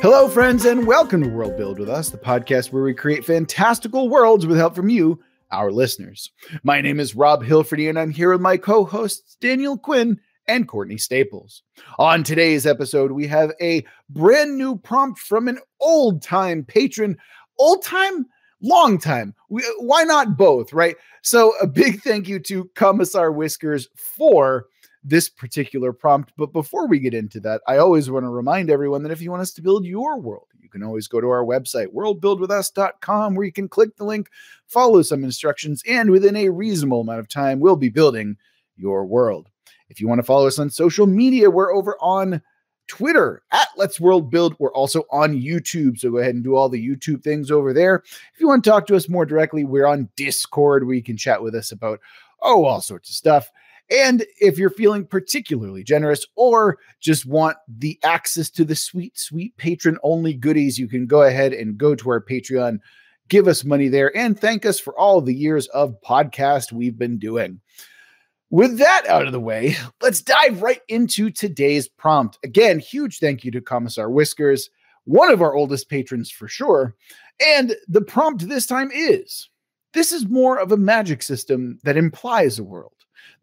Hello, friends, and welcome to Worldbuild with us, the podcast where we create fantastical worlds with help from you, our listeners. My name is Rob Hilferty, and I'm here with my co-hosts Daniel Quinn and Courtney Staples. On today's episode, we have a brand new prompt from an old-time patron. Old-time? Long-time. Why not both, right? So a big thank you to Commissar Whiskers for this particular prompt. But before we get into that, I always want to remind everyone that if you want us to build your world, you can always go to our website, worldbuildwithus.com, where you can click the link, follow some instructions, and within a reasonable amount of time, we'll be building your world. If you want to follow us on social media, we're over on Twitter at Let's Worldbuild. We're also on YouTube, so go ahead and do all the YouTube things over there. If you want to talk to us more directly, we're on Discord, where you can chat with us about, all sorts of stuff. And if you're feeling particularly generous or just want the access to the sweet, sweet patron-only goodies, you can go ahead and go to our Patreon, give us money there, and thank us for all the years of podcast we've been doing. With that out of the way, let's dive right into today's prompt. Again, huge thank you to Commissar Whiskers, one of our oldest patrons for sure. And the prompt this time is, this is more of a magic system that implies a world.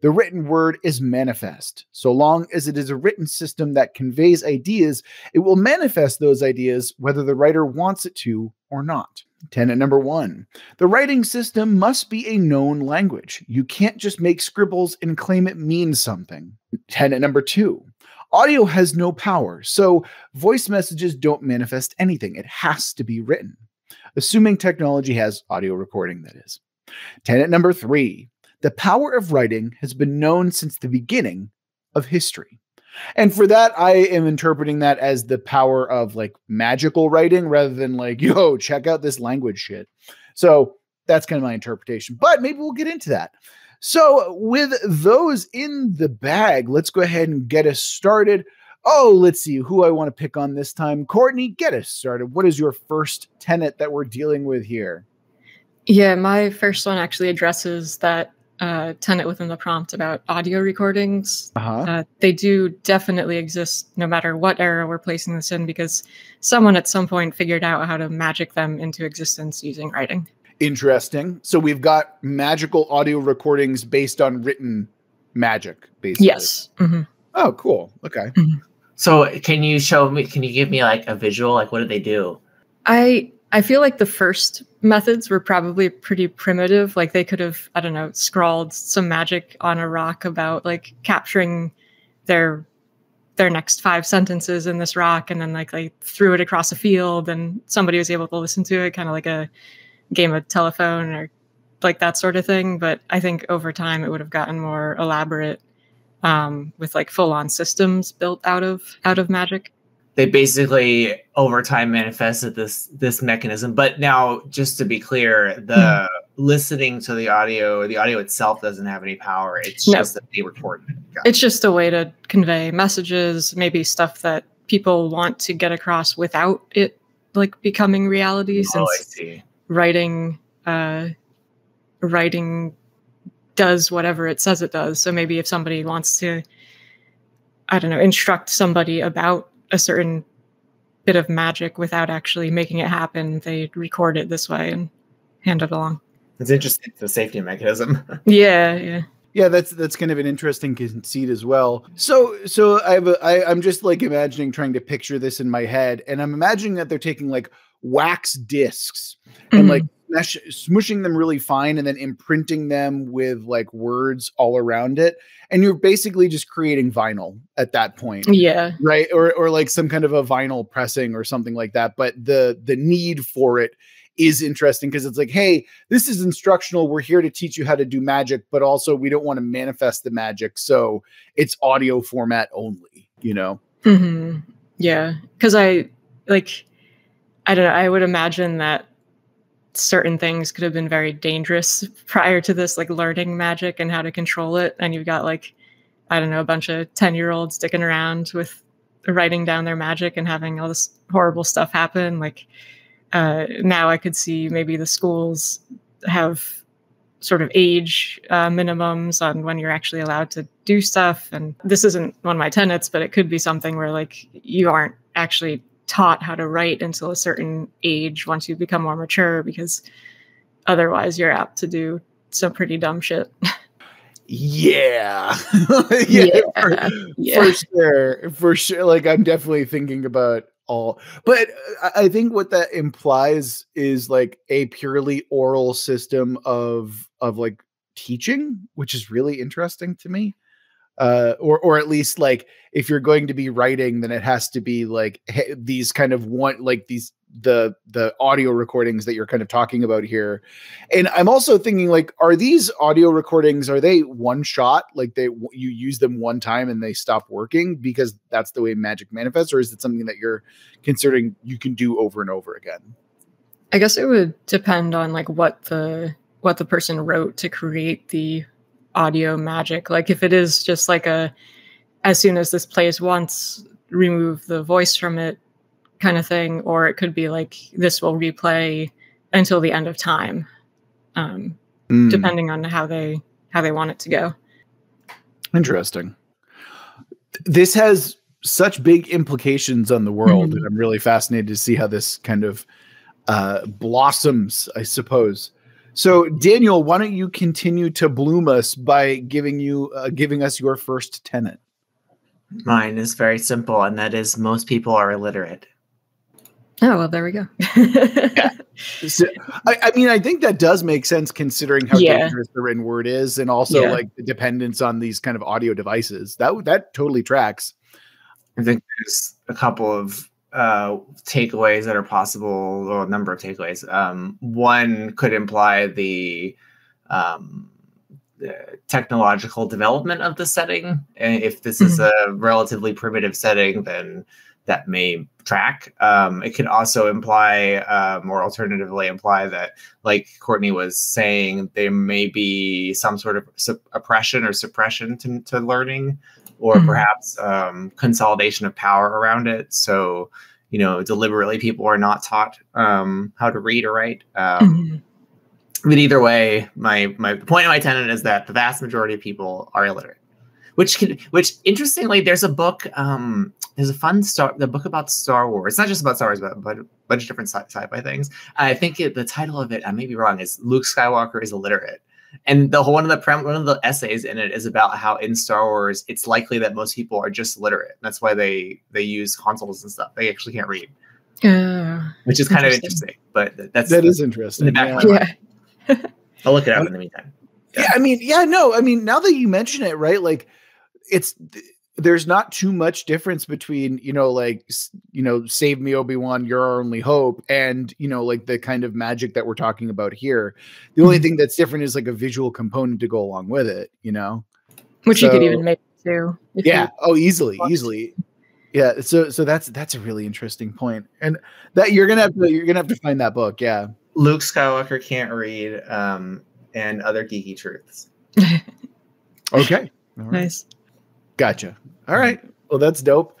The written word is manifest. So long as it is a written system that conveys ideas, it will manifest those ideas whether the writer wants it to or not. Tenet number 1. The writing system must be a known language. You can't just make scribbles and claim it means something. Tenet number 2. Audio has no power, so voice messages don't manifest anything. It has to be written. Assuming technology has audio recording, that is. Tenet number 3. The power of writing has been known since the beginning of history. And for that, I am interpreting that as the power of like magical writing rather than like, yo, check out this language shit. So that's kind of my interpretation, but maybe we'll get into that. So with those in the bag, let's go ahead and get us started. Oh, let's see who I want to pick on this time. Courtney, get us started. What is your first tenet that we're dealing with here? Yeah, my first one actually addresses that tenet within the prompt about audio recordings. They do definitely exist no matter what era we're placing this in, because someone at some point figured out how to magic them into existence using writing. Interesting. So we've got magical audio recordings based on written magic, basically. Yes. Mm-hmm. Oh, cool. Okay. Mm-hmm. So can you give me like a visual? Like, what do they do? I feel like the first methods were probably pretty primitive. Like they could have, I don't know, scrawled some magic on a rock about like capturing their next 5 sentences in this rock, and then like they threw it across a field and somebody was able to listen to it, kind of like a game of telephone or like that sort of thing. But I think over time it would have gotten more elaborate with like full-on systems built out of magic. They basically over time manifested this mechanism. But now, just to be clear, the listening to the audio itself doesn't have any power. It's just that they record it. It's just a way to convey messages, maybe stuff that people want to get across without it like becoming reality. I Since see. Writing does whatever it says it does. So maybe if somebody wants to, I don't know, instruct somebody about a certain bit of magic without actually making it happen, they record it this way and hand it along. It's interesting. It's a safety mechanism. Yeah. That's kind of an interesting conceit as well. So I'm just like imagining, trying to picture this in my head, and I'm imagining that they're taking like wax discs and like smushing them really fine and then imprinting them with like words all around it. And you're basically just creating vinyl at that point. Yeah. Right. Or like some kind of a vinyl pressing or something like that. But the need for it is interesting because it's like, hey, this is instructional. We're here to teach you how to do magic, but also we don't want to manifest the magic. So it's audio format only, you know? Mm-hmm. Yeah. Because I don't know, I would imagine that certain things could have been very dangerous prior to this, like learning magic and how to control it. And you've got like, I don't know, a bunch of 10-year-olds sticking around with writing down their magic and having all this horrible stuff happen. Like now I could see maybe the schools have sort of age minimums on when you're actually allowed to do stuff. And this isn't one of my tenets, but it could be something where like you aren't actually taught how to write until a certain age once you become more mature, because otherwise you're apt to do some pretty dumb shit. Yeah. Yeah. For sure. Like, I'm definitely thinking about all, but I think what that implies is like a purely oral system of like teaching, which is really interesting to me. Or at least, like, if you're going to be writing, then it has to be like these kind of the audio recordings that you're kind of talking about here. And I'm also thinking, like, are these audio recordings, are they one shot? Like, you use them one time and they stop working because that's the way magic manifests? Or is it something that you're considering you can do over and over again? I guess it would depend on like what the person wrote to create the audio magic. Like, if it is just like as soon as this plays once, remove the voice from it kind of thing, or it could be like this will replay until the end of time, depending on how they want it to go. Interesting. This has such big implications on the world, and I'm really fascinated to see how this kind of blossoms, I suppose. So, Daniel, why don't you continue to bloom us by giving us your first tenet? Mine is very simple, and that is most people are illiterate. Oh, well, there we go. Yeah. So, I mean, I think that does make sense considering how dangerous the written word is, and also like the dependence on these kind of audio devices. That totally tracks. I think there's a couple of takeaways that are possible, or a number of takeaways. One could imply the technological development of the setting. And if this is a relatively primitive setting, then that may track. It could also imply, or alternatively imply, that, like Courtney was saying, there may be some sort of oppression or suppression to learning, or perhaps consolidation of power around it. So, deliberately people are not taught how to read or write. But either way, my point of my tenet is that the vast majority of people are illiterate. Which interestingly, there's a book, there's the book about Star Wars. It's not just about Star Wars, but a bunch of different sci-fi things. I think the title of it, I may be wrong, is Luke Skywalker is Illiterate. And one of the essays in it is about how in Star Wars, it's likely that most people are just illiterate. That's why they use consoles and stuff. They actually can't read. Which is kind of interesting. But that is interesting. I'll look it up in the meantime. I mean, now that you mention it, right? Like, there's not too much difference between, save me, Obi-Wan, you're our only hope, and, like the kind of magic that we're talking about here. The only thing that's different is like a visual component to go along with it, Which you could even make too. Yeah. Easily. Yeah. So that's a really interesting point. And that you're going to have to find that book. Yeah. Luke Skywalker can't read, and other geeky truths. Okay. Right. Nice. Gotcha. All right. Well, that's dope.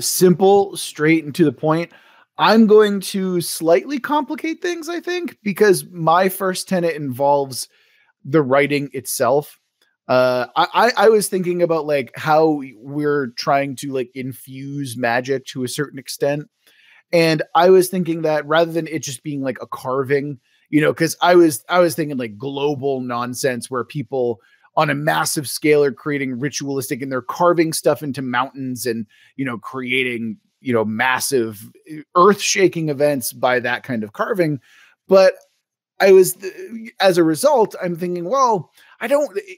Simple, straight and to the point. I'm going to slightly complicate things, I think, because my first tenet involves the writing itself. I was thinking about like how we're trying to like infuse magic to a certain extent. And I was thinking that rather than it just being like a carving, because I was thinking like global nonsense where people on a massive scale are creating ritualistic and they're carving stuff into mountains and, creating, massive earth shaking events by that kind of carving. But as a result, I'm thinking, well,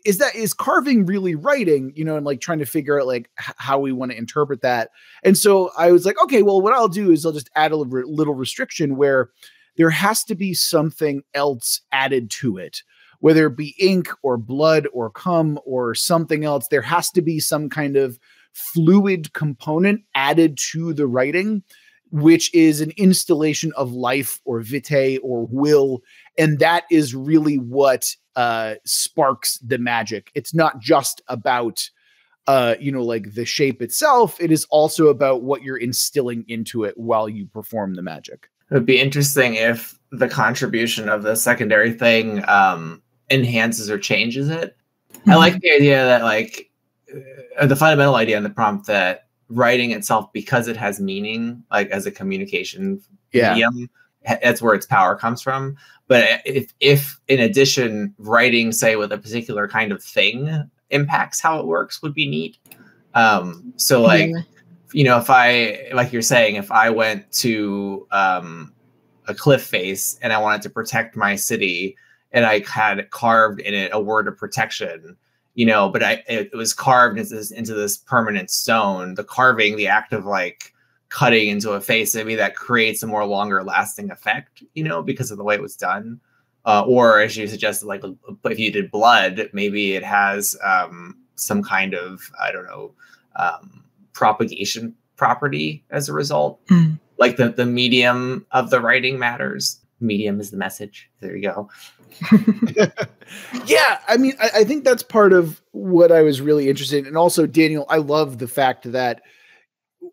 is carving really writing, and like trying to figure out like how we want to interpret that. And so I was like, okay, well, what I'll do is I'll just add a little restriction where there has to be something else added to it, whether it be ink or blood or cum or something else. There has to be some kind of fluid component added to the writing, which is an installation of life or vitae or will. And that is really what sparks the magic. It's not just about, like the shape itself. It is also about what you're instilling into it while you perform the magic. It would be interesting if the contribution of the secondary thing enhances or changes it. I like the idea that like the fundamental idea in the prompt that writing itself, because it has meaning, like as a communication Yeah. medium, that's where its power comes from. But if in addition, writing, say, with a particular kind of thing impacts how it works, would be neat. So like, you know, if I, like you're saying, if I went to a cliff face and I wanted to protect my city, and I had carved in it a word of protection, you know, but it was carved into this permanent stone. The carving, the act of like cutting into a face, maybe that creates a more longer lasting effect, you know, because of the way it was done. Or as you suggested, like if you did blood, maybe it has some kind of, I don't know, propagation property as a result. Like the medium of the writing matters. Medium is the message. There you go. Yeah, I mean, I think that's part of what I was really interested in. And also, Daniel, I love the fact that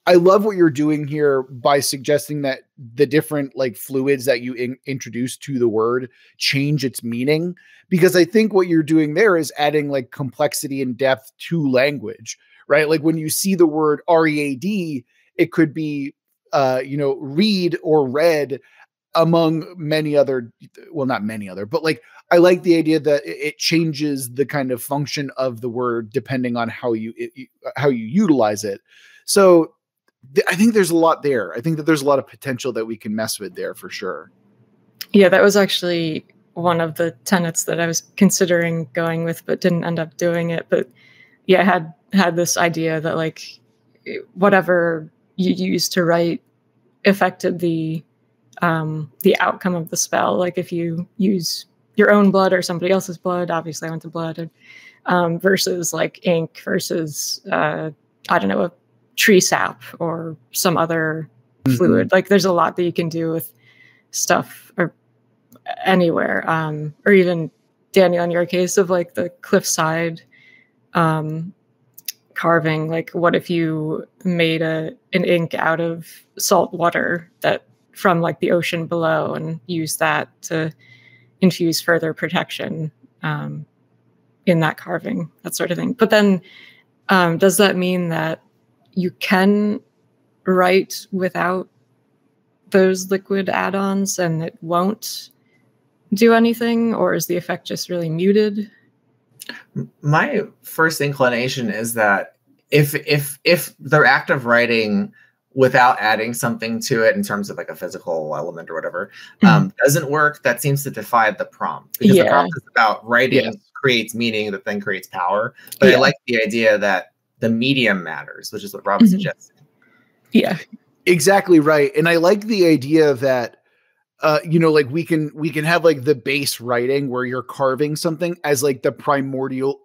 I love what you're doing here by suggesting that the different like fluids that you introduce to the word change its meaning, because I think what you're doing there is adding like complexity and depth to language, right? Like when you see the word READ, it could be, you know, read or read among many other, well, not many other, but like, I like the idea that it changes the kind of function of the word depending on how you utilize it. So I think there's a lot there. I think that there's a lot of potential that we can mess with there for sure. Yeah, that was actually one of the tenets that I was considering going with, but didn't end up doing it. But yeah, I had this idea that like whatever you used to write affected the outcome of the spell. Like if you use your own blood or somebody else's blood, obviously I went to blood, versus like ink versus I don't know, a tree sap or some other fluid. Like there's a lot that you can do with stuff or anywhere, or even Daniel, in your case of like the cliffside carving, like what if you made an ink out of salt water that from like the ocean below and use that to infuse further protection in that carving, that sort of thing. But then does that mean that you can write without those liquid add-ons and it won't do anything, or is the effect just really muted? My first inclination is that if their act of writing without adding something to it in terms of like a physical element or whatever doesn't work, that seems to defy the prompt, because the prompt is about writing creates meaning that then creates power. But I like the idea that the medium matters, which is what Rob was suggesting. Yeah, exactly right. And I like the idea that you know, like we can have like the base writing where you're carving something as like the primordial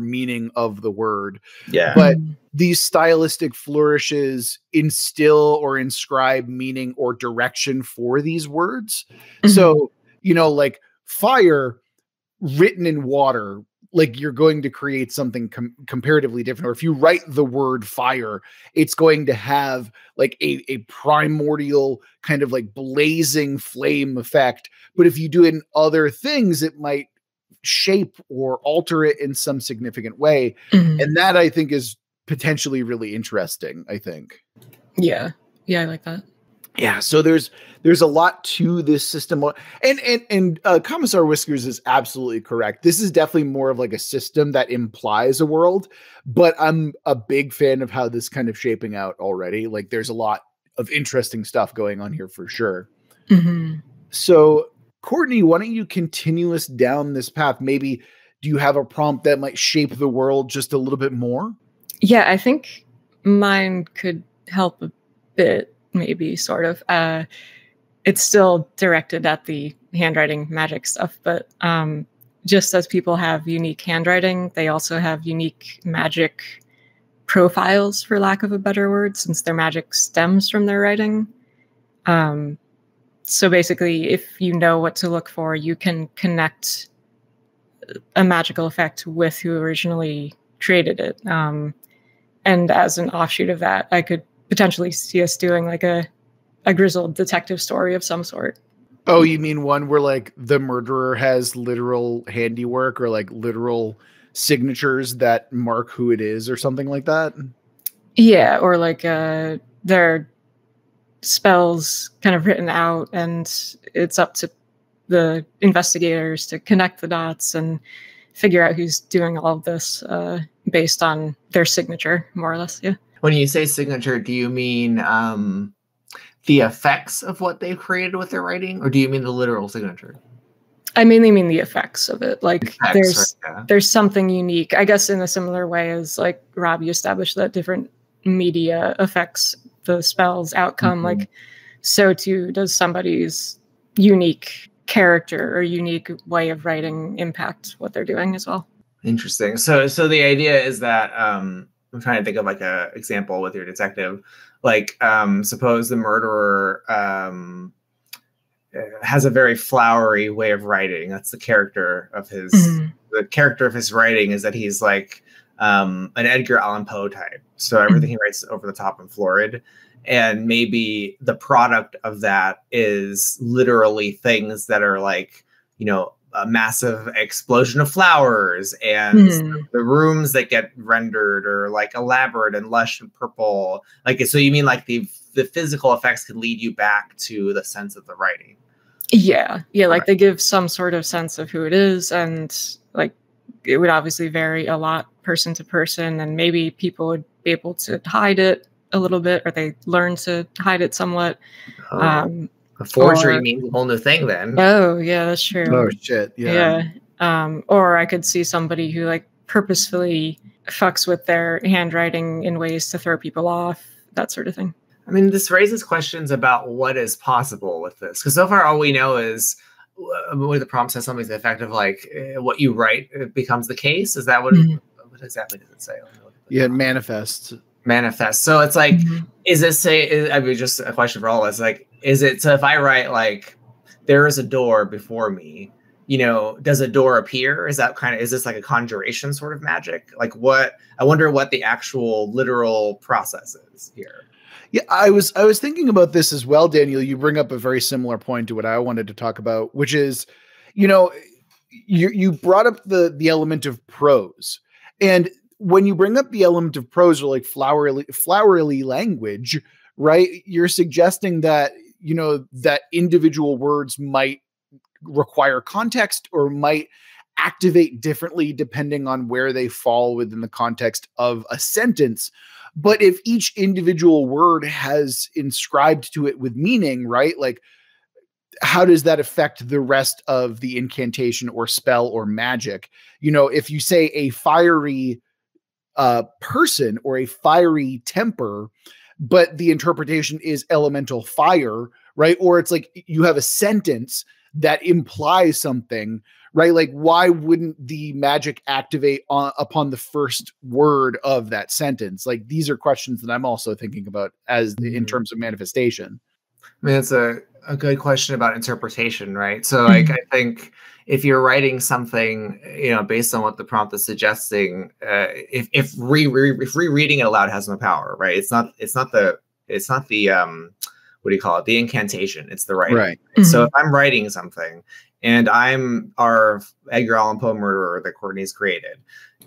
meaning of the word. Yeah. But these stylistic flourishes instill or inscribe meaning or direction for these words. So, you know, like fire written in water, like you're going to create something comparatively different. Or if you write the word fire, it's going to have like a primordial kind of like blazing flame effect. But if you do it in other things, it might shape or alter it in some significant way. And that I think is potentially really interesting, I think. Yeah. Yeah, I like that. Yeah, so there's a lot to this system, and Commissar Whiskers is absolutely correct. This is definitely more of like a system that implies a world, but I'm a big fan of how this kind of shaping out already. Like there's a lot of interesting stuff going on here for sure. So Courtney, why don't you continue us down this path? Maybe do you have a prompt that might shape the world just a little bit more? Yeah, I think mine could help a bit. Maybe sort of. It's still directed at the handwriting magic stuff, but just as people have unique handwriting, they also have unique magic profiles, for lack of a better word, since their magic stems from their writing. So basically, if you know what to look for, you can connect a magical effect with who originally created it. And as an offshoot of that, I could potentially see us doing like a grizzled detective story of some sort. Oh, you mean one where like the murderer has literal handiwork or like literal signatures that mark who it is or something like that? Yeah, or like their spells kind of written out, and it's up to the investigators to connect the dots and figure out who's doing all of this based on their signature, more or less. Yeah. When you say signature, do you mean the effects of what they've created with their writing, or do you mean the literal signature? I mainly mean the effects of it. Like Effects, right, yeah. There's something unique, I guess, in a similar way as like Rob, you established that different media affects the spell's outcome. Mm-hmm. Like, so too does somebody's unique character or unique way of writing impact what they're doing as well. Interesting. So the idea is that I'm trying to think of like a example with your detective. Like, suppose the murderer has a very flowery way of writing. That's the character of his. Mm-hmm. The character of his writing is that he's like an Edgar Allan Poe type. So everything he writes is over the top and florid. And maybe the product of that is literally things that are like, you know, a massive explosion of flowers and the rooms that get rendered or like elaborate and lush and purple. Like, so you mean like the physical effects could lead you back to the sense of the writing? Yeah. Yeah. Like they give some sort of sense of who it is. And like, it would obviously vary a lot person to person. And maybe people would be able to hide it a little bit, or they learn to hide it somewhat. A forgery means a whole new thing then. Oh, yeah, that's true. Oh, shit. Yeah. Yeah. Or I could see somebody who like purposefully fucks with their handwriting in ways to throw people off, that sort of thing. I mean, this raises questions about what is possible with this. Because so far, all we know is where the prompt says something to the effect of like, what you write becomes the case. Is that what, what exactly does it say? Yeah, it manifests. So it's like, is this I mean, just a question for all of us. Like, is it, so if I write like, there is a door before me, you know, does a door appear? Is that kind of, is this like a conjuration sort of magic? Like I wonder what the actual literal process is here. Yeah, I was thinking about this as well, Daniel. You bring up a very similar point to what I wanted to talk about, which is, you know, you brought up the element of prose. And when you bring up the element of prose or like flowery language, right, you're suggesting that, you know, that individual words might require context or might activate differently depending on where they fall within the context of a sentence. But if each individual word has inscribed to it with meaning, right, like how does that affect the rest of the incantation or spell or magic? You know, if you say a fiery person or a fiery temper, but the interpretation is elemental fire, right? Or it's like you have a sentence that implies something, right? Like, why wouldn't the magic activate upon the first word of that sentence? Like, these are questions that I'm also thinking about as in terms of manifestation. I mean, it's a good question about interpretation, right? So like, I think if you're writing something, you know, based on what the prompt is suggesting, if rereading it aloud has no power, right? It's not the what do you call it? The incantation. It's the writing. Right. So if I'm writing something and I'm our Edgar Allan Poe murderer that Courtney's created,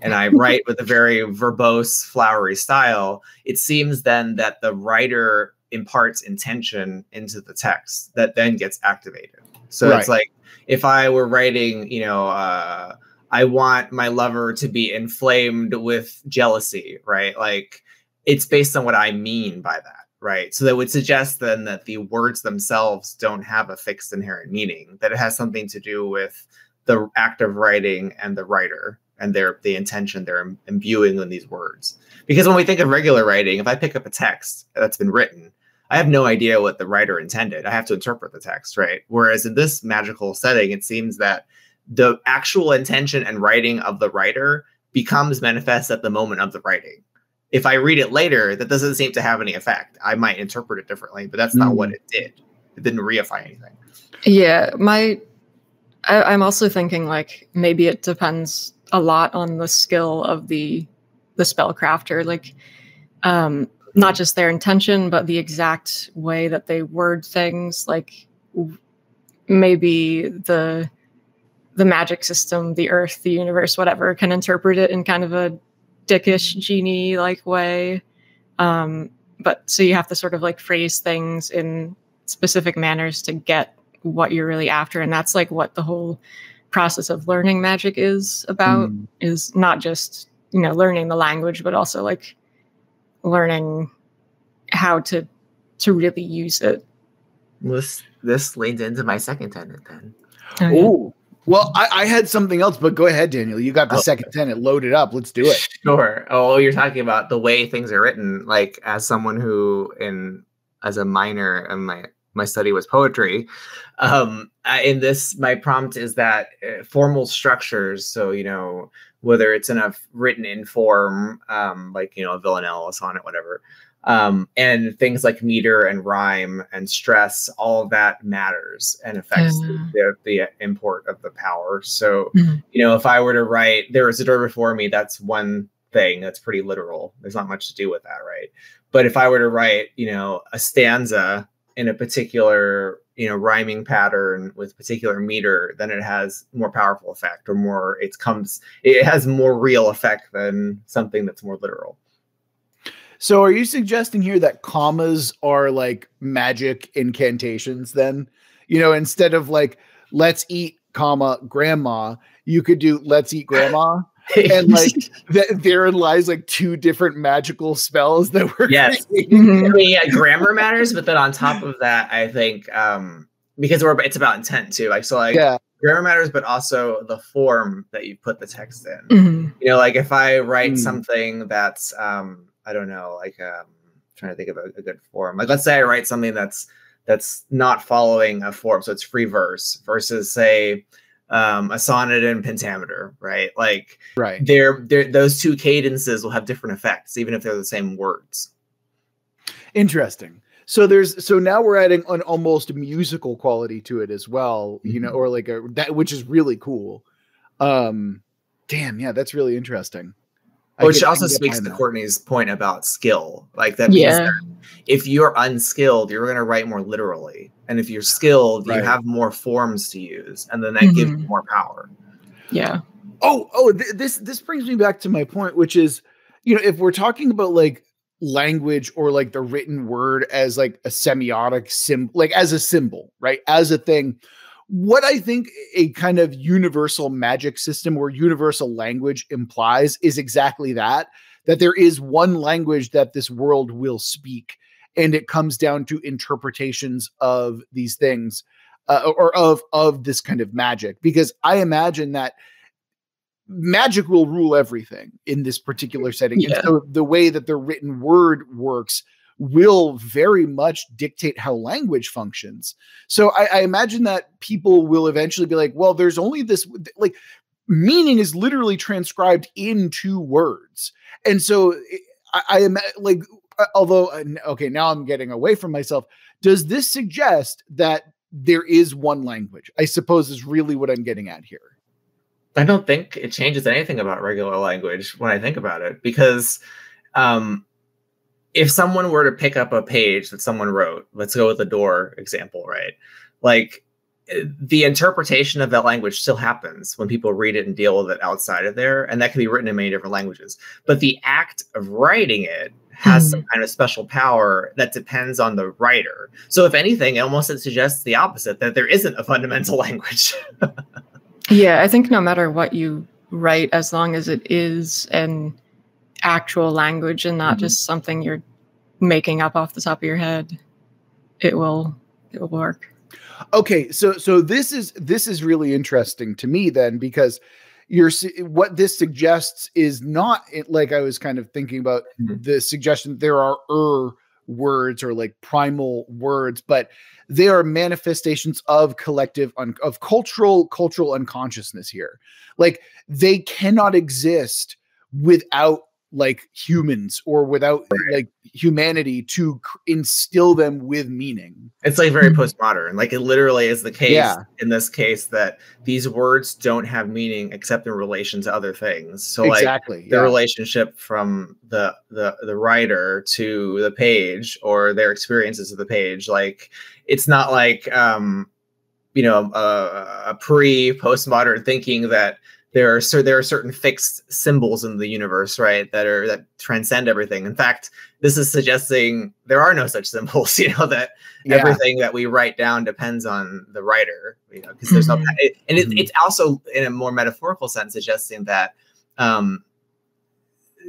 and I write with a very verbose, flowery style, it seems then that the writer imparts intention into the text that then gets activated. So It's like, if I were writing, you know, I want my lover to be inflamed with jealousy, right? Like, it's based on what I mean by that. Right. So that would suggest then that the words themselves don't have a fixed inherent meaning, that it has something to do with the act of writing and the writer and the intention they're imbuing in these words. Because when we think of regular writing, if I pick up a text that's been written, I have no idea what the writer intended. I have to interpret the text, right? Whereas in this magical setting, it seems that the actual intention and writing of the writer becomes manifest at the moment of the writing. If I read it later, that doesn't seem to have any effect. I might interpret it differently, but that's not what it did. It didn't reify anything. Yeah, I'm also thinking like maybe it depends a lot on the skill of the spellcrafter, like not just their intention, but the exact way that they word things. Like maybe the magic system, the earth, the universe, whatever, can interpret it in kind of a dickish genie like way, But so you have to sort of like phrase things in specific manners to get what you're really after. And that's like what the whole process of learning magic is about, is not just, you know, learning the language, but also like learning how to really use it. This leans into my second tenet then. Oh, well, I had something else, but go ahead, Daniel. You got the second tenet loaded up. Let's do it. Sure. Oh, you're talking about the way things are written. Like, as someone who, as a minor in my study was poetry, in this, my prompt is that formal structures. So, you know, whether it's in a written in form, like, you know, a villanelle, a sonnet, whatever, and things like meter and rhyme and stress, all of that matters and affects the import of the power. So, you know, if I were to write, there is a door before me, that's one thing that's pretty literal. There's not much to do with that, right? But if I were to write, you know, a stanza in a particular, you know, rhyming pattern with particular meter, then it has more powerful effect, or more, it has more real effect than something that's more literal. So are you suggesting here that commas are like magic incantations then? You know, instead of like, let's eat, comma, grandma, you could do let's eat grandma. And like therein lies like two different magical spells that we're creating. I mean, yeah, grammar matters, but then on top of that, I think because it's about intent too. Like, so like grammar matters, but also the form that you put the text in. You know, like if I write something that's I don't know, like trying to think of a good form. Like, let's say I write something that's not following a form, so it's free verse versus say a sonnet and pentameter, right? Like, they're those two cadences will have different effects, even if they're the same words. Interesting. So now we're adding an almost musical quality to it as well, you know, or like that, which is really cool. Damn, yeah, that's really interesting. Which also speaks to Courtney's point about skill. Like, that means that if you're unskilled, you're going to write more literally. And if you're skilled, you have more forms to use. And then that gives you more power. Yeah. This brings me back to my point, which is, you know, if we're talking about like language or like the written word as like a semiotic symbol, like as a symbol, right? As a thing. What I think a kind of universal magic system or universal language implies is exactly that there is one language that this world will speak. And it comes down to interpretations of these things or of this kind of magic, because I imagine that magic will rule everything in this particular setting. And so the way that the written word works will very much dictate how language functions. So I imagine that people will eventually be like, well, there's only this, like, meaning is literally transcribed into words. And so I am like, although, okay, now I'm getting away from myself. Does this suggest that there is one language? I suppose is really what I'm getting at here. I don't think it changes anything about regular language when I think about it, because if someone were to pick up a page that someone wrote, let's go with the door example, right? Like, the interpretation of that language still happens when people read it and deal with it outside of there. And that can be written in many different languages. But the act of writing it has some kind of special power that depends on the writer. So if anything, it suggests the opposite, that there isn't a fundamental language. Yeah, I think no matter what you write, as long as it is an actual language and not just something you're making up off the top of your head, it will work. Okay, so this is really interesting to me then, because what this suggests is not, like I was kind of thinking about the suggestion there are words or like primal words, but they are manifestations of collective of cultural unconsciousness here. Like, they cannot exist without like humans or without like humanity to instill them with meaning. It's like very postmodern. Like, it literally is the case in this case that these words don't have meaning except in relation to other things. So like the relationship from the writer to the page, or their experiences of the page. Like, it's not like you know, a pre-postmodern thinking that there are certain fixed symbols in the universe, right, that transcend everything. In fact, this is suggesting there are no such symbols, that everything that we write down depends on the writer, because there's no, and it's also in a more metaphorical sense suggesting that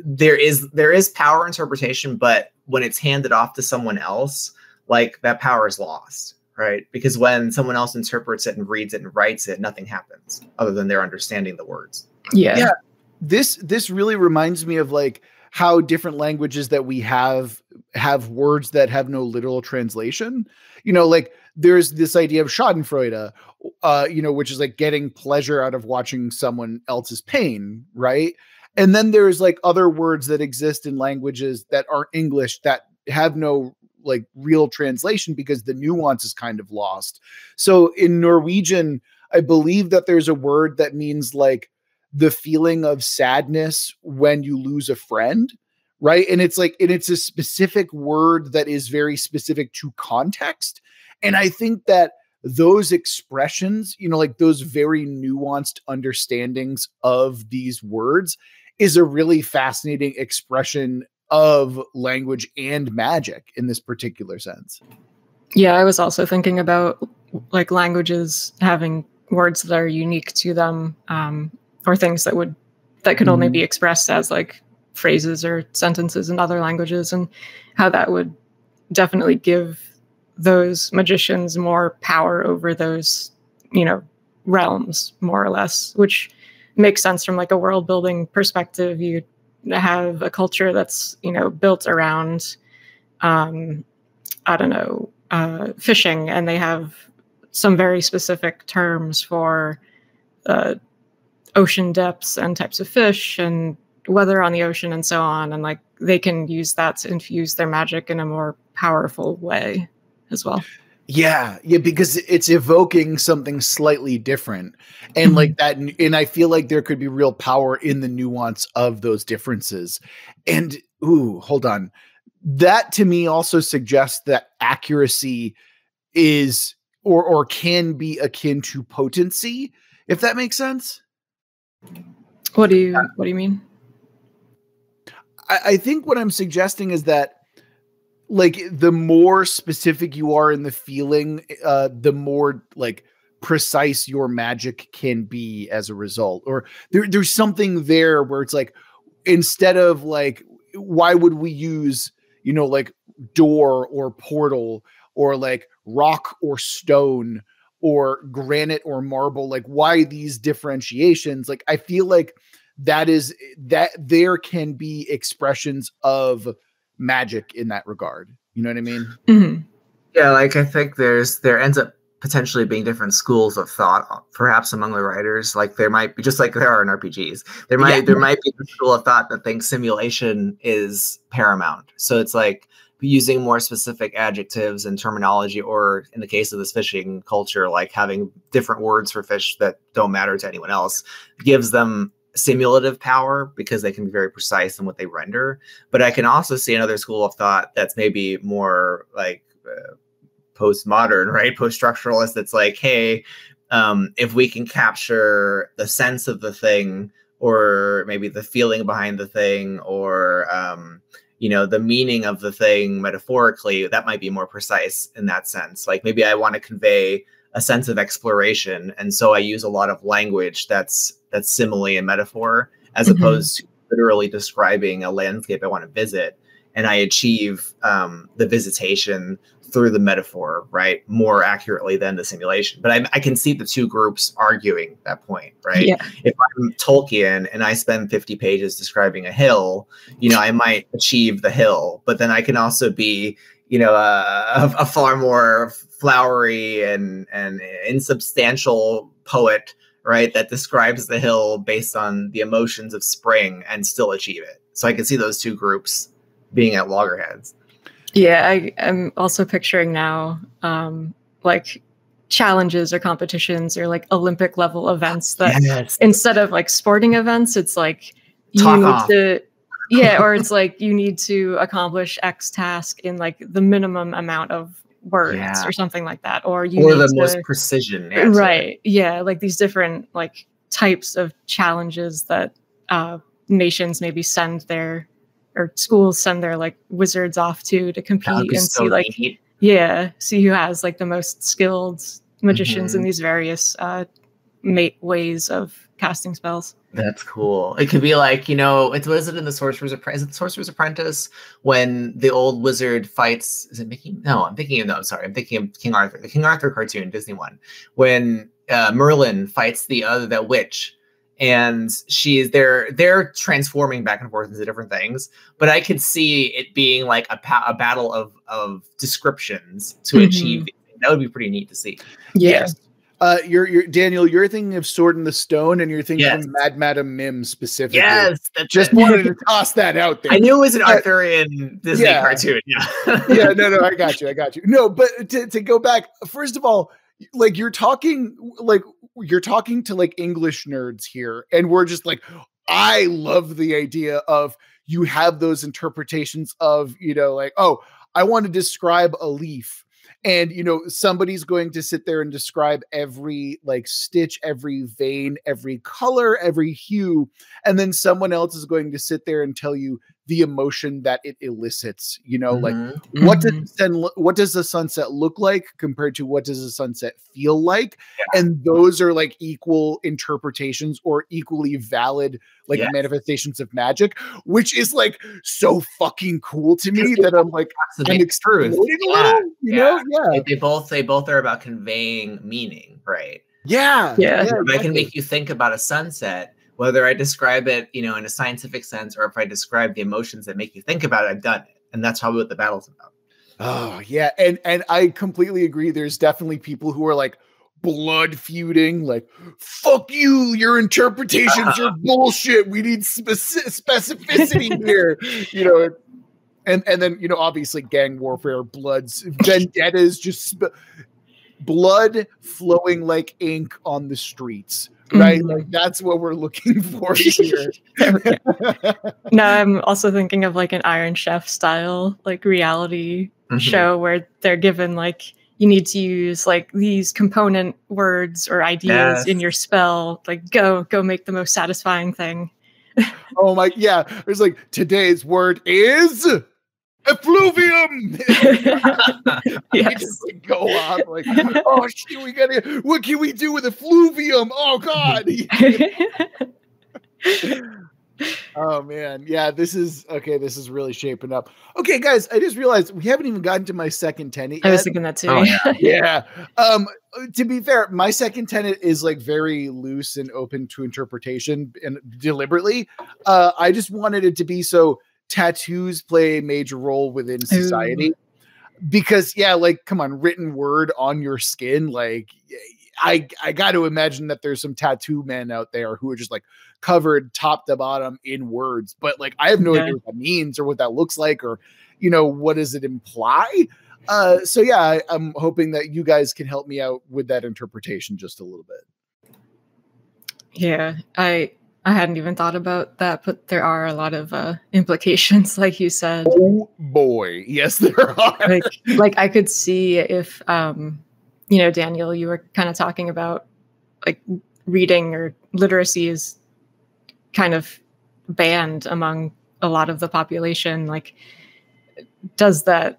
there is power interpretation, but when it's handed off to someone else, like that power is lost. Right, because when someone else interprets it and reads it and writes it, nothing happens other than they're understanding the words. Yeah. This really reminds me of like how different languages that we have words that have no literal translation. Like there's this idea of Schadenfreude, which is like getting pleasure out of watching someone else's pain, right? And then there's like other words that exist in languages that aren't English that have no like real translation because the nuance is kind of lost. So in Norwegian, I believe that there's a word that means like the feeling of sadness when you lose a friend, right? And it's a specific word that is very specific to context. And I think that those expressions, like those very nuanced understandings of these words is a really fascinating expression of language and magic in this particular sense. Yeah, I was also thinking about like languages having words that are unique to them, or things that could only be expressed as like phrases or sentences in other languages, and how that would definitely give those magicians more power over those, realms, more or less, which makes sense from like a world building perspective. You have a culture that's built around fishing, and they have some very specific terms for ocean depths and types of fish and weather on the ocean and so on, and like they can use that to infuse their magic in a more powerful way as well. Yeah, because it's evoking something slightly different, and like that, and I feel like there could be real power in the nuance of those differences. And hold on, that to me also suggests that accuracy is or can be akin to potency, if that makes sense. What do you mean? I think what I'm suggesting is that, like, the more specific you are in the feeling, the more like precise your magic can be as a result. Or there's something there where it's like, instead of like, why would we use, like door or portal or like rock or stone or granite or marble? Like, why these differentiations? Like, I feel like that there can be expressions of magic in that regard. You know what I mean? Mm-hmm. Yeah, like I think there ends up potentially being different schools of thought, perhaps among the writers. Like there might be, just like there are in RPGs, there might be a school of thought that thinks simulation is paramount. So it's like using more specific adjectives and terminology, or in the case of this fishing culture, like having different words for fish that don't matter to anyone else, gives them simulative power because they can be very precise in what they render. But I can also see another school of thought that's maybe more like postmodern, right? Post-structuralist. That's like, hey, if we can capture the sense of the thing, or maybe the feeling behind the thing, or the meaning of the thing metaphorically, that might be more precise in that sense. Like maybe I want to convey a sense of exploration, and so I use a lot of language that's simile and metaphor, as opposed to literally describing a landscape I want to visit, and I achieve the visitation through the metaphor, right, more accurately than the simulation. But I can see the two groups arguing that point, right? Yeah. If I'm Tolkien and I spend 50 pages describing a hill, I might achieve the hill, but then I can also be, a far more flowery and insubstantial poet, right, that describes the hill based on the emotions of spring and still achieve it. So I can see those two groups being at loggerheads. Yeah, I'm also picturing now like challenges or competitions or like Olympic level events that instead of like sporting events, it's like or it's like you need to accomplish X task in like the minimum amount of words or something like that, or the most precision, right? Yeah, like these different like types of challenges that nations maybe send their, or schools send their like wizards off to compete and so see like neat. see who has like the most skilled magicians in these various ways of casting spells. That's cool. It could be like, you know, it's, what is it in the Sorcerer's Apprentice? Is it the Sorcerer's Apprentice when the old wizard fights? Is it Mickey? No, I'm thinking of King Arthur, the King Arthur cartoon, Disney one, when Merlin fights that witch, and they're transforming back and forth into different things. But I could see it being like a battle of descriptions to achieve. That would be pretty neat to see. Yes. You're Daniel, you're thinking of Sword in the Stone, and you're thinking of Mad Madam Mim specifically. Yes, that's just wanted to toss that out there. I knew it was an Arthurian Disney cartoon. Yeah, no, I got you. No, but to go back, first of all, like you're talking to like English nerds here, and we're just like, I love the idea of you have those interpretations of, you know, like, oh, I want to describe a leaf. And, you know, somebody's going to sit there and describe every like stitch, every vein, every color, every hue. And then someone else is going to sit there and tell you the emotion that it elicits, you know, like what does the sunset look like compared to what does the sunset feel like? Yeah. And those are like equal interpretations or equally valid, like manifestations of magic, which is like so fucking cool to me that I'm like, I'm exploding a little, you know? Yeah. They both are about conveying meaning, right? Yeah. Exactly. I can make you think about a sunset, whether I describe it, you know, in a scientific sense, or if I describe the emotions that make you think about it, I've done it. And that's probably what the battle's about. Oh, yeah. And I completely agree. There's definitely people who are like blood feuding, like, fuck you, your interpretations are bullshit. We need specificity here, you know. And then, you know, obviously gang warfare, vendettas, just blood flowing like ink on the streets. Right, like that's what we're looking for here. No, I'm also thinking of like an Iron Chef style like reality show where they're given like, you need to use like these component words or ideas in your spell. Like go make the most satisfying thing. Oh my, yeah. There's like, today's word is effluvium. Yes. Just like go on like, oh shit, what can we do with effluvium? Oh god. Oh man, yeah, this is really shaping up. Okay, guys, I just realized we haven't even gotten to my second tenet yet. I was thinking that too. Oh, yeah. To be fair, my second tenet is like very loose and open to interpretation, and deliberately. I just wanted it to be so tattoos play a major role within society. Because like, come on, written word on your skin, like I got to imagine that there's some tattoo men out there who are just like covered top to bottom in words, but like I have no idea what that means or what that looks like, or, you know, what does it imply? So yeah, I'm hoping that you guys can help me out with that interpretation just a little bit. Yeah, I hadn't even thought about that, but there are a lot of implications, like you said. Oh boy, yes, there are. Like I could see if, you know, Daniel, you were kind of talking about like reading or literacy is kind of banned among a lot of the population. Like, does that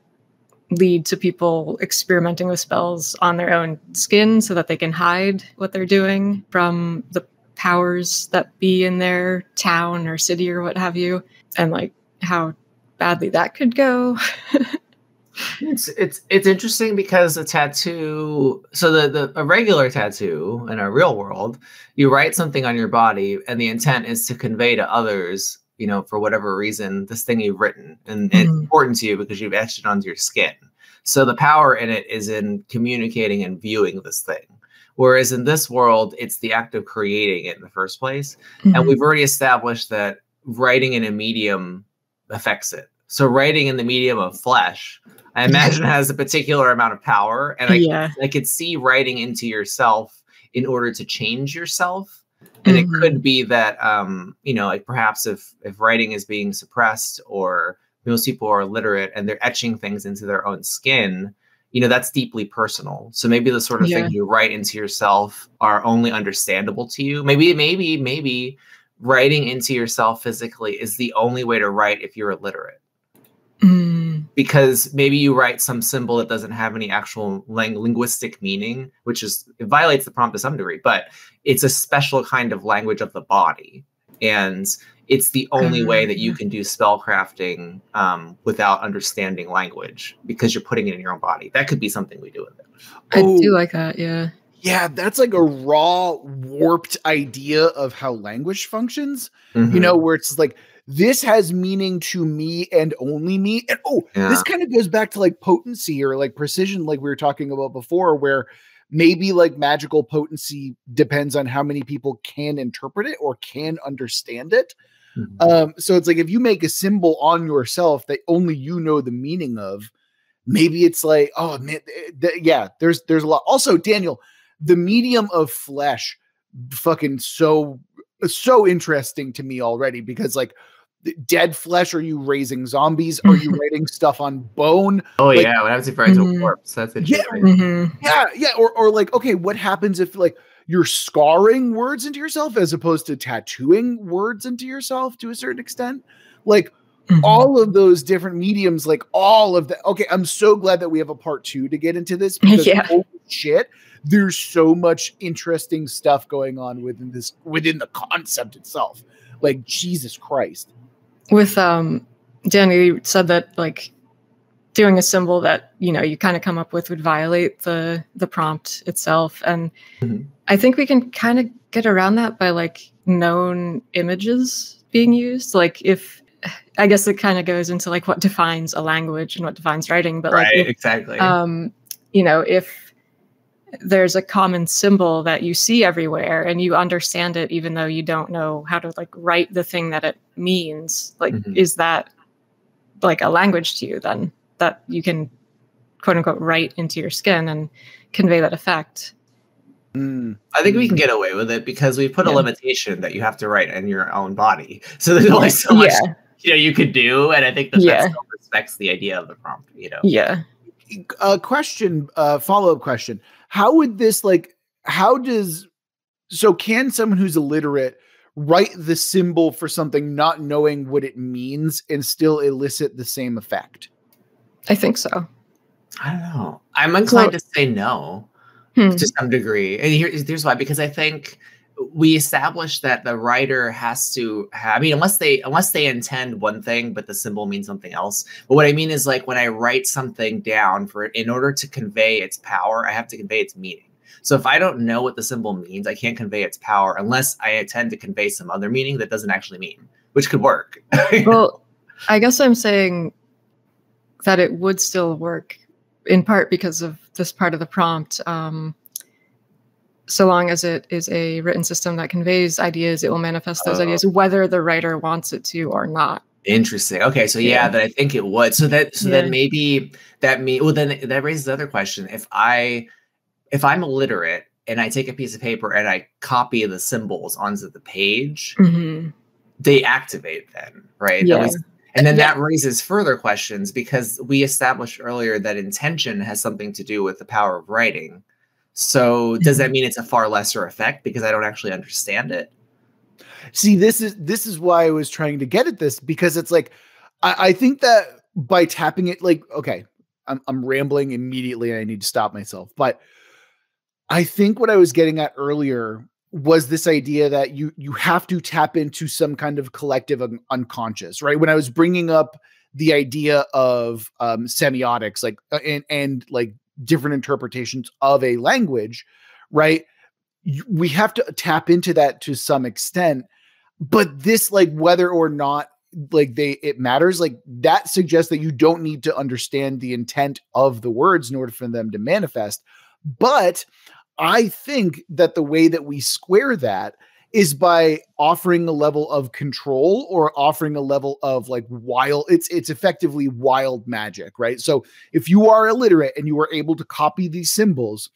lead to people experimenting with spells on their own skin so that they can hide what they're doing from the powers that be in their town or city or what have you, and like how badly that could go? It's interesting because a tattoo, so a regular tattoo in a real world, you write something on your body and the intent is to convey to others, you know, for whatever reason, this thing you've written, and it's important to you because you've etched it onto your skin. So the power in it is in communicating and viewing this thing. Whereas in this world, it's the act of creating it in the first place. And we've already established that writing in a medium affects it. So writing in the medium of flesh, I imagine, has a particular amount of power. And I could see writing into yourself in order to change yourself. And it could be that, you know, like perhaps if writing is being suppressed, or most people are illiterate and they're etching things into their own skin, that's deeply personal. So maybe the sort of thing you write into yourself are only understandable to you. Maybe writing into yourself physically is the only way to write if you're illiterate. Because maybe you write some symbol that doesn't have any actual linguistic meaning, it violates the prompt to some degree, but it's a special kind of language of the body. And it's the only way that you can do spell crafting without understanding language, because you're putting it in your own body. That could be something we do with it. I do like that, yeah. Yeah, that's like a raw, warped idea of how language functions, where it's like, this has meaning to me and only me. And this kind of goes back to like potency or like precision, like we were talking about before, where maybe like magical potency depends on how many people can interpret it or can understand it. So it's like, if you make a symbol on yourself that only you know the meaning of, maybe it's like, oh man, there's a lot. Also, Daniel, the medium of flesh, fucking so interesting to me already, because like dead flesh, are you raising zombies? Are you writing stuff on bone? What happens if you write a corpse? That's interesting. Or like, okay, what happens if like you're scarring words into yourself as opposed to tattooing words into yourself to a certain extent? Like all of those different mediums, like all of that. Okay, I'm so glad that we have a part 2 to get into this, because holy shit, there's so much interesting stuff going on within the concept itself. Like, Jesus Christ. With Danny, you said that like doing a symbol that you kind of come up with would violate the prompt itself, and I think we can kind of get around that by like known images being used. Like, if I guess it kind of goes into like what defines a language and what defines writing, but like exactly. If there's a common symbol that you see everywhere and you understand it, even though you don't know how to like write the thing that it means, like, is that like a language to you then that you can quote unquote write into your skin and convey that effect? I think we can get away with it because we put a limitation that you have to write in your own body. So there's only so much you could do. And I think that still respects the idea of the prompt, Yeah. Follow-up question. How would this can someone who's illiterate write the symbol for something not knowing what it means and still elicit the same effect? I think so. I don't know. I'm inclined to say no to some degree. And here's why, because I think we established that the writer has to have, unless they intend one thing, but the symbol means something else. But what I mean is, like, when I write something down in order to convey its power, I have to convey its meaning. So if I don't know what the symbol means, I can't convey its power unless I intend to convey some other meaning that doesn't actually mean, which could work. Well, I guess I'm saying that it would still work in part because of this part of the prompt. So long as it is a written system that conveys ideas, it will manifest those ideas, whether the writer wants it to or not. Interesting. Okay, so then I think it would. Then maybe then that raises the other question. If I'm illiterate and I take a piece of paper and I copy the symbols onto the page, they activate then, right? Yeah. And then that raises further questions, because we established earlier that intention has something to do with the power of writing. So does that mean it's a far lesser effect because I don't actually understand it? See, this is why I was trying to get at this, because it's like, I think that by tapping it, like, okay, I'm rambling immediately and I need to stop myself. But I think what I was getting at earlier was this idea that you have to tap into some kind of collective unconscious, right? When I was bringing up the idea of semiotics, like, and like different interpretations of a language, right? We have to tap into that to some extent, but this, like, whether or not like it matters, like, that suggests that you don't need to understand the intent of the words in order for them to manifest. But I think that the way that we square that is by offering a level of control, or offering a level of like it's effectively wild magic, right? So if you are illiterate and you are able to copy these symbols,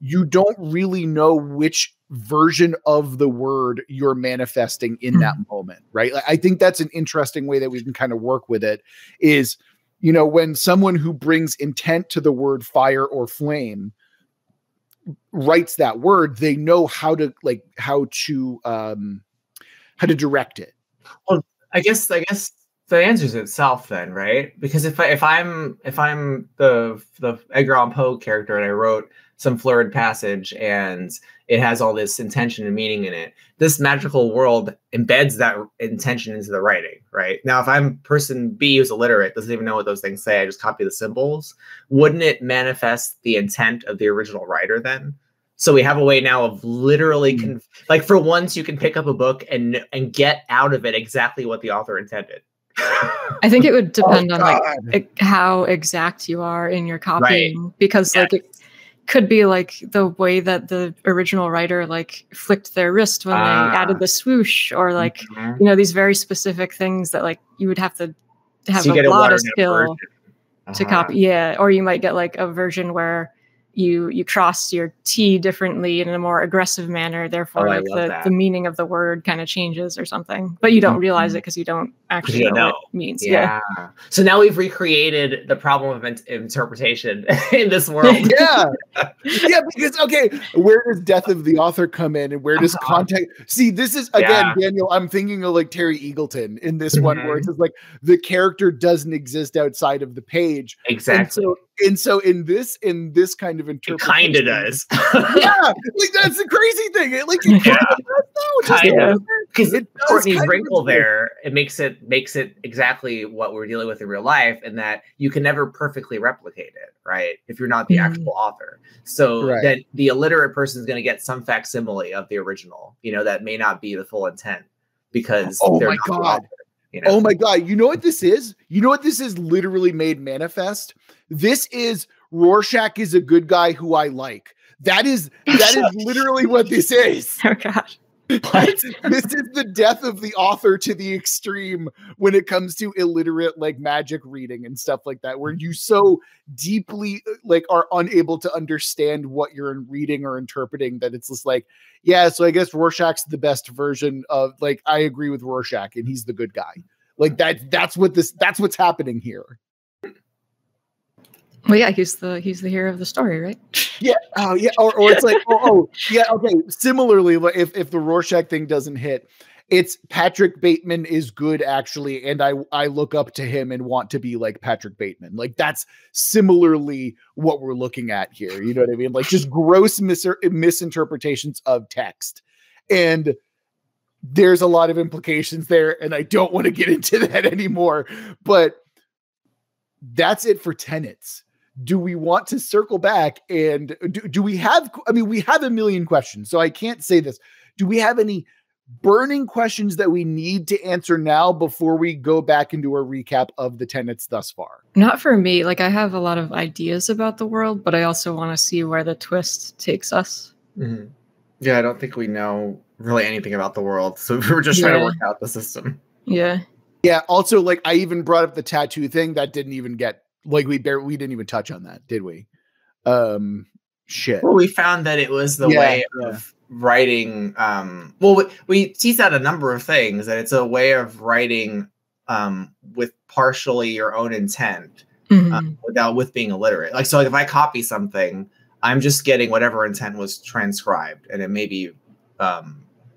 you don't really know which version of the word you're manifesting in that moment, right? I think that's an interesting way that we can kind of work with it, is You know, when someone who brings intent to the word fire or flame writes that word, they know how to direct it. Well, I guess the answer is itself then, right? Because if I'm the Edgar Allan Poe character and I wrote some flurried passage and it has all this intention and meaning in it, this magical world embeds that intention into the writing, right? Now, if I'm person B who's illiterate, doesn't even know what those things say, I just copy the symbols, wouldn't it manifest the intent of the original writer then? So we have a way now of literally, like for once, you can pick up a book and get out of it exactly what the author intended. I think it would depend on like how exact you are in your copying, right? Because like it could be like the way that the original writer like flicked their wrist when they added the swoosh, or like you know, these very specific things that like you would have to have a lot of skill to copy. Yeah, or you might get like a version where you cross your T differently in a more aggressive manner, therefore like the meaning of the word kind of changes or something, but you don't realize it because you don't actually know what it means. Yeah. So now we've recreated the problem of interpretation in this world. Yeah, because okay, where does death of the author come in, and where does context? See, this is again, Daniel. I'm thinking of like Terry Eagleton in this one, where it's just like the character doesn't exist outside of the page. Exactly. And so in this kind of interpretation, it kind of does. Like that's the crazy thing. Because Courtney's wrinkle there, it makes it exactly what we're dealing with in real life, and that you can never perfectly replicate it, right? If you're not the actual author, so then the illiterate person is going to get some facsimile of the original. You know, that may not be the full intent because they're not the author. You know? Oh my God. You know what this is? You know what this is literally made manifest? This is Rorschach is a good guy who I like. That is literally what this is. Oh gosh. This is the death of the author to the extreme when it comes to illiterate like magic reading and stuff like that, where you so deeply like are unable to understand what you're reading or interpreting that it's just like, yeah, so I guess Rorschach's the best version of like, I agree with Rorschach and he's the good guy. Like that's what's happening here. Well, yeah, he's the hero of the story, right? Yeah. Oh, yeah. Or it's like, yeah. Okay. Similarly, if the Rorschach thing doesn't hit, it's Patrick Bateman is good actually, and I look up to him and want to be like Patrick Bateman. Like that's similarly what we're looking at here. You know what I mean? Like just gross misinterpretations of text, and there's a lot of implications there, and I don't want to get into that anymore. But that's it for tenets. Do we want to circle back and do we have, I mean, we have a million questions, so I can't say this. Do we have any burning questions that we need to answer now before we go back into a recap of the tenets thus far? Not for me. Like I have a lot of ideas about the world, but I also want to see where the twist takes us. Mm-hmm. Yeah. I don't think we know really anything about the world. So we're just trying to work out the system. Yeah. Yeah. Also, like I even brought up the tattoo thing that didn't even get, like we didn't even touch on that, did we? Shit. Well, we found that it was the way of writing. Well, we teased out a number of things, that it's a way of writing with partially your own intent with being illiterate. Like, so like if I copy something, I'm just getting whatever intent was transcribed, and it may be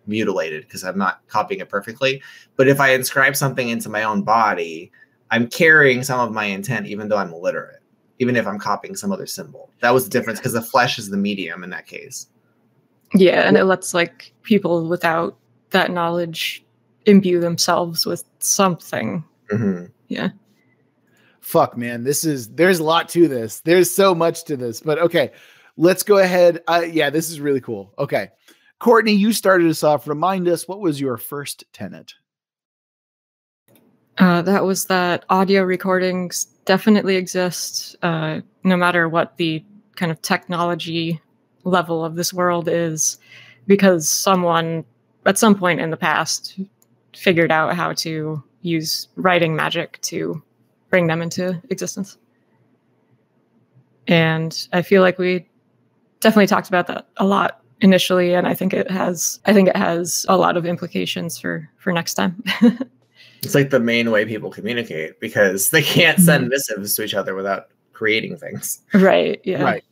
mutilated because I'm not copying it perfectly. But if I inscribe something into my own body, I'm carrying some of my intent, even though I'm illiterate, even if I'm copying some other symbol. That was the difference, because the flesh is the medium in that case. Yeah, and it lets like people without that knowledge imbue themselves with something. Mm-hmm. Yeah. Fuck, man. There's a lot to this. There's so much to this, but okay, let's go ahead. Yeah, this is really cool. Okay. Courtney, you started us off. Remind us, what was your first tenet? That was that audio recordings definitely exist, no matter what the kind of technology level of this world is, because someone at some point in the past figured out how to use writing magic to bring them into existence. And I feel like we definitely talked about that a lot initially, and I think it has a lot of implications for next time. It's like the main way people communicate because they can't send missives to each other without creating things. Right. Yeah. Right.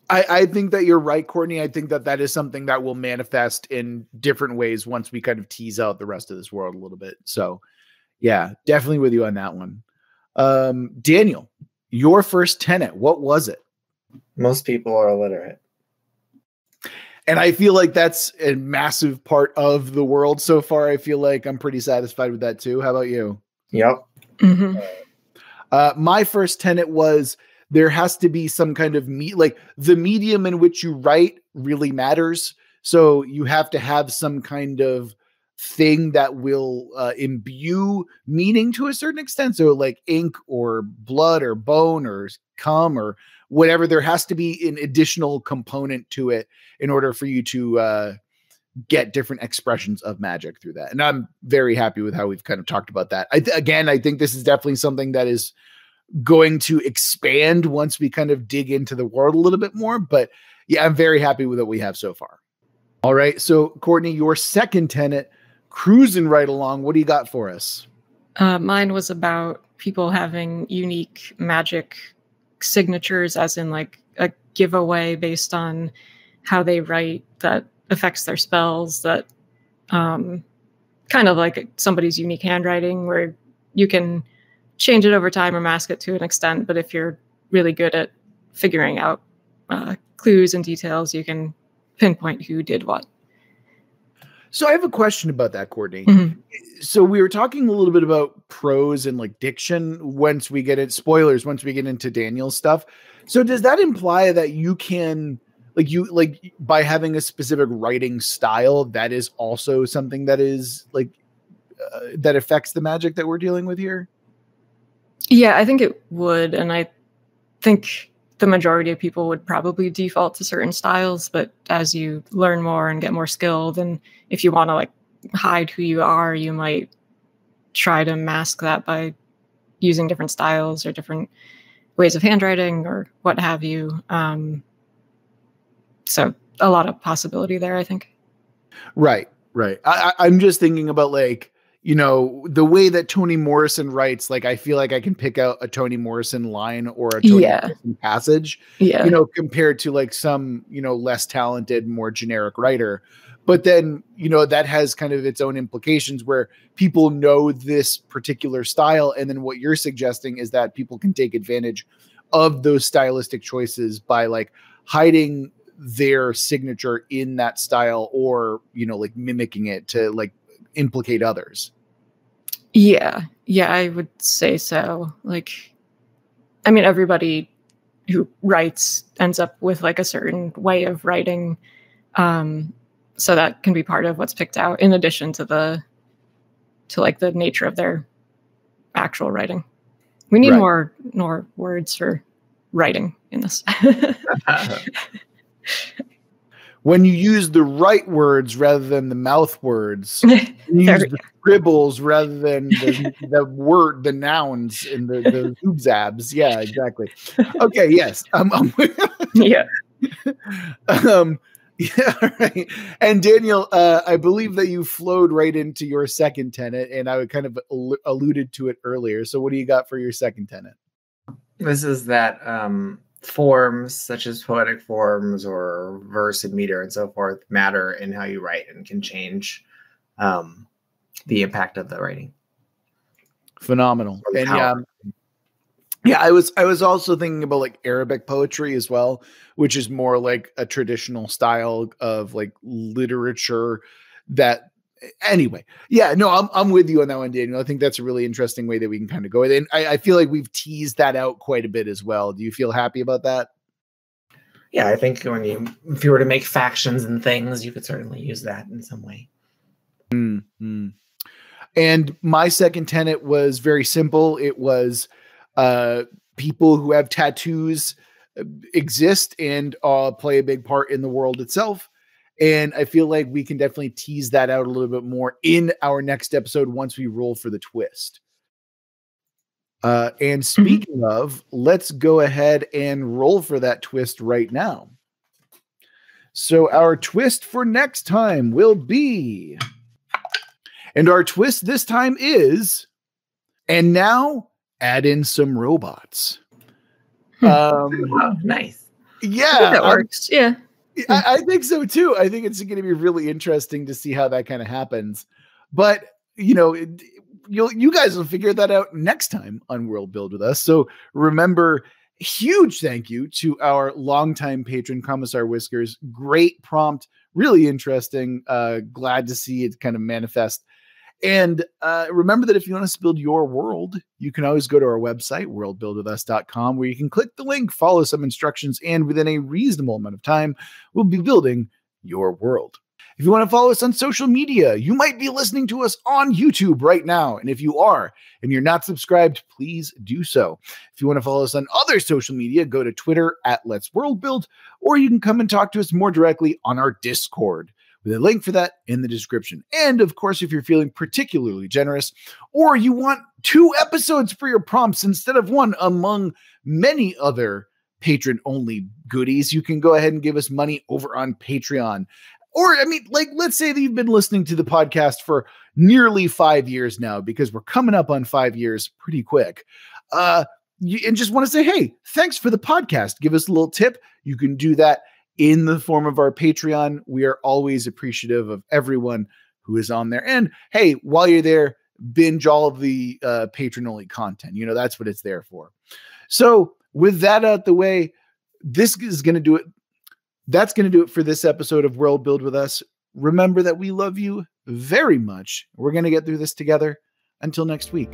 I think that you're right, Courtney. I think that that is something that will manifest in different ways once we kind of tease out the rest of this world a little bit. So yeah, definitely with you on that one. Daniel, your first tenet, what was it? Most people are illiterate. And I feel like that's a massive part of the world so far. I feel like I'm pretty satisfied with that too. How about you? Yep. My first tenet was there has to be some kind of like the medium in which you write really matters. So you have to have some kind of thing that will imbue meaning to a certain extent. So like ink or blood or bone or cum or whatever, there has to be an additional component to it in order for you to get different expressions of magic through that. And I'm very happy with how we've kind of talked about that. Again, I think this is definitely something that is going to expand once we kind of dig into the world a little bit more. But yeah, I'm very happy with what we have so far. All right. So Courtney, your second tenet, cruising right along. What do you got for us? Mine was about people having unique magic signatures, as in like a giveaway based on how they write that affects their spells, that kind of like somebody's unique handwriting where you can change it over time or mask it to an extent. But if you're really good at figuring out clues and details, you can pinpoint who did what. So I have a question about that, Courtney. So we were talking a little bit about prose and like diction once we get it, spoilers, once we get into Daniel's stuff. So does that imply that you can like by having a specific writing style, that is also something that is like that affects the magic that we're dealing with here? Yeah, I think it would. And I think the majority of people would probably default to certain styles. But as you learn more and get more skilled, and if you want to like hide who you are, you might try to mask that by using different styles or different ways of handwriting or what have you. So a lot of possibility there, I think. Right. I'm just thinking about like, you know, the way that Toni Morrison writes, like, I feel like I can pick out a Toni Morrison line or a Toni Morrison passage, you know, compared to like some, you know, less talented, more generic writer. But then, you know, that has kind of its own implications where people know this particular style. And then what you're suggesting is that people can take advantage of those stylistic choices by like hiding their signature in that style or, you know, like mimicking it to like implicate others. Yeah, I would say so. Like, I mean, everybody who writes ends up with like a certain way of writing. So that can be part of what's picked out in addition to like the nature of their actual writing. We need more words for writing in this. When you use the right words rather than the mouth words, you use the scribbles rather than the nouns and the zoobzabs. Yeah, exactly. Okay, yes. Yeah. Yeah, right. And Daniel, I believe that you flowed right into your second tenet, and I kind of alluded to it earlier. So what do you got for your second tenet? This is that forms such as poetic forms or verse and meter and so forth matter in how you write and can change the impact of the writing. Phenomenal. And yeah, I was also thinking about like Arabic poetry as well, which is more like a traditional style of like literature that anyway. Yeah, no, I'm with you on that one, Daniel. I think that's a really interesting way that we can kind of go with it. And I feel like we've teased that out quite a bit as well. Do you feel happy about that? Yeah, I think if you were to make factions and things, you could certainly use that in some way. Mm-hmm. And my second tenet was very simple. It was people who have tattoos exist and play a big part in the world itself. And I feel like we can definitely tease that out a little bit more in our next episode once we roll for the twist. And speaking of, let's go ahead and roll for that twist right now. So our twist for next time will be And our twist this time is, and now add in some robots. Oh, nice. Yeah. That works. Yeah. I think so too. I think it's going to be really interesting to see how that kind of happens. But, you know, you guys will figure that out next time on World Build with us. So remember, huge thank you to our longtime patron, Commissar Whiskers. Great prompt, really interesting. Glad to see it kind of manifest. And remember that if you want to build your world, you can always go to our website, worldbuildwithus.com, where you can click the link, follow some instructions, and within a reasonable amount of time, we'll be building your world. If you want to follow us on social media, you might be listening to us on YouTube right now. And if you are and you're not subscribed, please do so. If you want to follow us on other social media, go to Twitter at Let's World Build, or you can come and talk to us more directly on our Discord, with a link for that in the description. And of course, if you're feeling particularly generous, or you want 2 episodes for your prompts instead of 1 among many other patron-only goodies, you can go ahead and give us money over on Patreon. Or, I mean, like, let's say that you've been listening to the podcast for nearly 5 years now, because we're coming up on 5 years pretty quick. And just want to say, hey, thanks for the podcast. Give us a little tip. You can do that in the form of our Patreon. We are always appreciative of everyone who is on there. And hey, while you're there, binge all of the patron-only content. You know, that's what it's there for. So with that out the way, this is going to do it. That's going to do it for this episode of World Build with Us. Remember that we love you very much. We're going to get through this together. Until next week.